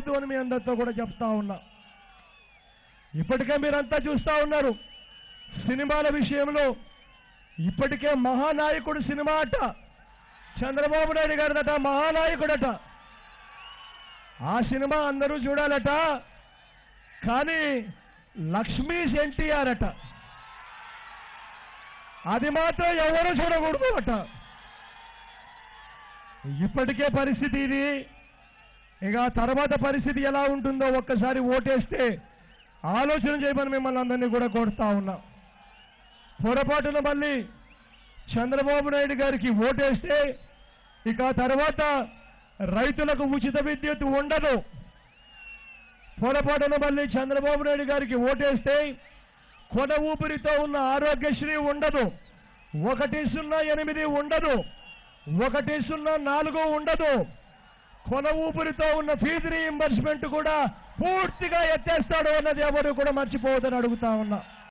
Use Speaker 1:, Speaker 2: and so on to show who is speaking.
Speaker 1: మర్చిపోవద్దు అని మీ అందరితో కూడా చెప్తా ఉన్నా. ఇప్పటికే మీరంతా చూస్తూ ఉన్నారు సినిమాల విషయంలో. ఇప్పటికే మహానాయకుడు సినిమా అట, చంద్రబాబు నాయుడు గారిదట, మహానాయకుడట. ఆ సినిమా అందరూ చూడాలట, కానీ లక్ష్మీస్ ఎన్టీఆర్ అట, అది మాత్రం ఎవరు చూడకూడదు అట. ఇప్పటికే పరిస్థితి ఇది. ఇక తర్వాత పరిస్థితి ఎలా ఉంటుందో ఒక్కసారి ఓటేస్తే ఆలోచన చేయమని మిమ్మల్ని అందరినీ కూడా కోరుతా ఉన్నా. పొరపాటున మళ్ళీ చంద్రబాబు నాయుడు గారికి ఓటేస్తే ఇక తర్వాత రైతులకు ఉచిత విద్యుత్ ఉండదు. పొరపాటున మళ్ళీ చంద్రబాబు నాయుడు గారికి ఓటేస్తే కొన ఊపిరితో ఉన్న ఆరోగ్యశ్రీ ఉండదు, 108 ఉండదు, 104 ఉండదు. కొన ఊపిరితో ఉన్న ఫీజు రీయింబర్స్మెంట్ కూడా పూర్తిగా ఎత్తేస్తాడు అన్నది ఎవరు కూడా మర్చిపోవద్దని అడుగుతా ఉన్నా.